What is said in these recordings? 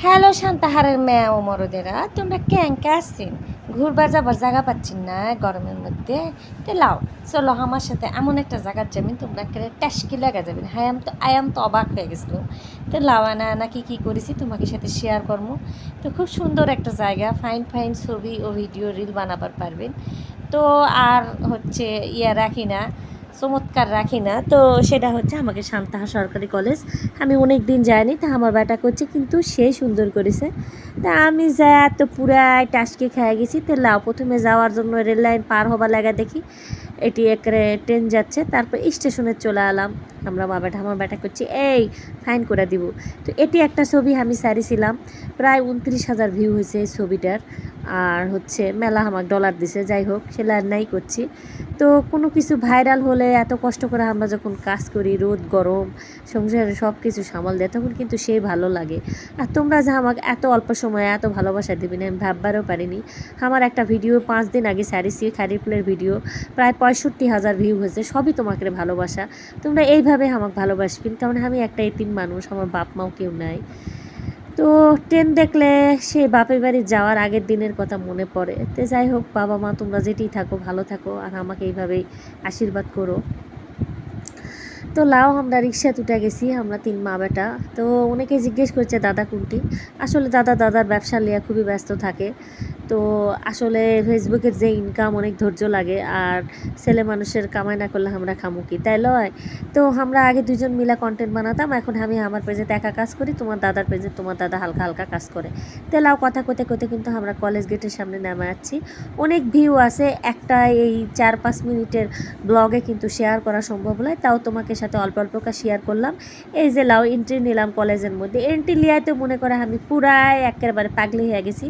Hello শান্তাহারের মেয়া ও মরদেরা, তোমরা ক্যাঙ্কা আসছেন ঘুরবার যাবার জায়গা পাচ্ছি না গরমের মধ্যে। তো লাও চলো আমার সাথে এমন একটা জায়গার যাবেন তোমরা একেবারে ট্যাসকি লাগা যাবেন। আই am তো অবাক হয়ে গেছিলো। তো লাও আনা আনা কী করেছি তোমাকে সাথে শেয়ার করবো। তো খুব সুন্দর একটা জায়গা, ফাইন ফাইন ছবি ও ভিডিও রিল বানাবার পারবেন। তো আর হচ্ছে রাখি না, চমৎকার রাখি না, তো সেটা হচ্ছে আমাকে সান্তাহা সরকারি কলেজ। আমি অনেক দিন যাইনি, তা আমার বেটা করছে কিন্তু সে সুন্দর করেছে। তা আমি যা তো পুরাই টাসকে খেয়ে গেছি। তো লাও প্রথমে যাওয়ার জন্য রেল লাইন পার হবার লাগা দেখি এটি একরে ট্রেন যাচ্ছে, তারপর স্টেশনে চলে এলাম। আমরা আমার বেটা করছি এই ফাইন করে দিব। তো এটি একটা ছবি আমি সারিছিলাম, প্রায় 29,000 ভিউ হয়েছে এই ছবিটার। আর হচ্ছে মেলা আমার ডলার দিছে, যাই হোক সেটা নাই করছি। তো কোনো কিছু ভাইরাল হলে এত কষ্ট করে আমরা যখন কাজ করি, রোদ গরম সংসারে সব কিছু সামাল দেয়, তখন কিন্তু সেই ভালো লাগে। আর তোমরা যে আমাকে এত অল্প সময়ে এত ভালোবাসা দিবি না আমি ভাববারও পারিনি। আমার একটা ভিডিও 5 দিন আগে সারিছি, খারি ফুলের ভিডিও, প্রায় 65,000 ভিউ হয়েছে। সবই তোমাকে ভালোবাসা, তোমরা এইভাবে আমাকে ভালোবাসবেন, কারণ আমি একটা এতিম মানুষ, আমার বাপ মাও কেউ নাই। তো ট্রেন দেখলে সে বাপের বাড়ি যাওয়ার আগের দিনের কথা মনে পড়ে। তো যাই হোক বাবা মা তোমরা যেটি থাকো ভালো থাকো, আর আমাকে এইভাবেই আশীর্বাদ করো। তো লাও আমরা রিক্সা তুটে গেছি, আমরা 3 মা বেটা। তো অনেকে জিজ্ঞেস করছে দাদা কোনটি। আসলে দাদার ব্যবসা নিয়ে খুবই ব্যস্ত থাকে। তো আসলে ফেসবুকের যে ইনকাম অনেক ধৈর্য লাগে, আর ছেলে মানুষের কামাই না করলে আমরা খামুকি, তাই লয়। তো আমরা আগে দুজন মিলা কন্টেন্ট বানাতাম, এখন আমি আমার পেজে একা কাজ করি, তোমার দাদার পেজে তোমার দাদা হালকা হালকা কাজ করে। তো লাও কথা কোতে কোতে কিন্তু আমরা কলেজ গেটের সামনে নেমে যাচ্ছি। অনেক ভিউ আছে, একটা এই 4-5 মিনিটের ব্লগে কিন্তু শেয়ার করা সম্ভব নয়, তাও তোমাকে সাথে অল্প অল্পকা শেয়ার করলাম। এই যে লাও এন্ট্রি নিলাম কলেজের মধ্যে, এন্ট্রি লিয়াতে মনে করে আমি পুরাই একেবারে পাগলি হয়ে গেছি।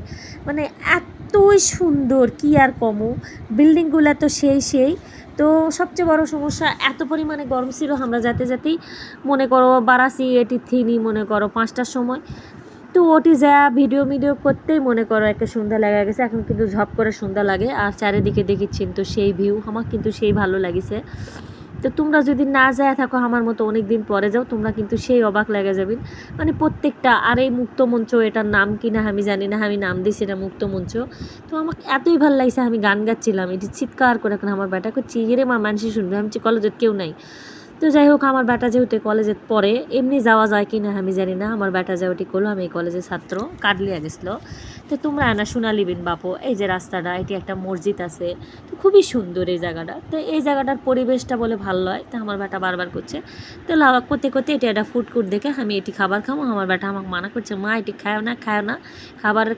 মানে এতই সুন্দর কি আর কমো, বিল্ডিংগুলো তো সেই। তো সবচেয়ে বড় সমস্যা এত পরিমাণে গরম ছিল, আমরা যেতেই মনে করো বারাসি এটি থিনি মনে করো 5টার সময়। তো ওটি যা ভিডিও করতেই মনে করো একটা সন্ধ্যা লাগা গেছে, এখন কিন্তু ঝপ করে সন্ধ্যা লাগে। আর চারিদিকে দেখেছেন তো সেই ভিউ, আমার কিন্তু সেই ভালো লাগিছে। তো তোমরা যদি না যায় থাকো আমার মতো অনেক দিন পরে যাও, তোমরা কিন্তু সেই অবাক লেগে যাবেন। মানে প্রত্যেকটা, আর এই মুক্তমঞ্চ এটার নাম কি না আমি জানি না, আমি নাম দিয়েছি এটা মুক্তমঞ্চ। তো আমাকে এতই ভালো লাগছে, আমি গান গাচ্ছিলাম, এটি চিৎকার করে এখন আমার বেটাকে চিড়ে মা মানুষই শুনবে, আমি কলেজের কেউ নাই। তো যাই হোক আমার বেটা যেহেতু কলেজে পড়ে, এমনি যাওয়া যায় কি না আমি জানি না, আমার বেটা যাওয়াটি করলো, আমি এই কলেজের ছাত্র, কাটলিয়া গেছিলো। তো তোমরা আনা শোনালিবিন বাপু, এই যে রাস্তাটা, এটি একটা মসজিদ আছে, তো খুবই সুন্দর এই জায়গাটা। তো এই জায়গাটার পরিবেশটা বলে ভালো হয়, তো আমার বেটা বারবার করছে। তো লাভা করতে এটি একটা ফুড কোর্ট দেখে আমি এটি খাবার খাবো, আমার বেটা আমাকে মানা করছে মা এটি খায় না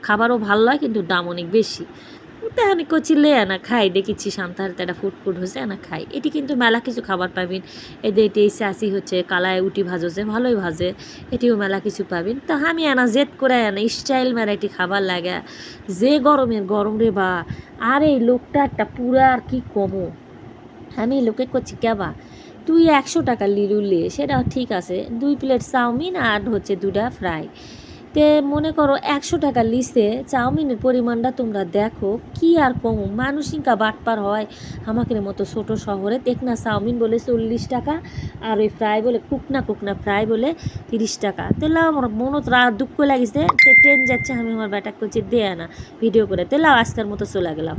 খাবারও ভালো হয় কিন্তু দাম অনেক বেশি। তো আমি করছি লে আনা খাই, দেখেছি সান্তাহারতে একটা ফুড কোর্ট হয়েছে আনা খাই। এটি কিন্তু মেলা কিছু খাবার পাবেন, এদের এটি চাষি হচ্ছে কালায় উটি ভাজছে, ভালোই ভাজে, এটিও মেলা কিছু পাবেন। তো আমি আনা জেদ করে আনা স্টাইল মেরা এটি খাবার লাগে, যে গরম রে বা। আর এই লোকটা একটা পুরা আর কি কমো, আমি লোকে করছি কেবা তুই 100 টাকা লিলুলে, সেটা ঠিক আছে, 2 প্লেট চাউমিন আর হচ্ছে 2টা ফ্রাই। তে মনে করো 100 টাকা লিসে চাউমিনের পরিমাণটা তোমরা দেখো কি আর কম, মানুষিকা বাটপার হয় আমাকে মতো ছোট শহরে। দেখনা চাউমিন বলে 40 টাকা, আর ওই ফ্রাই বলে কুকনা ফ্রাই বলে 30 টাকা। তাহলে আমার মনত দুঃখ লাগিছে। ট্রেন যাচ্ছে, আমি আমার বেটা করছি দে না ভিডিও করে, তাহলে আজকের মতো চলে গেলাম।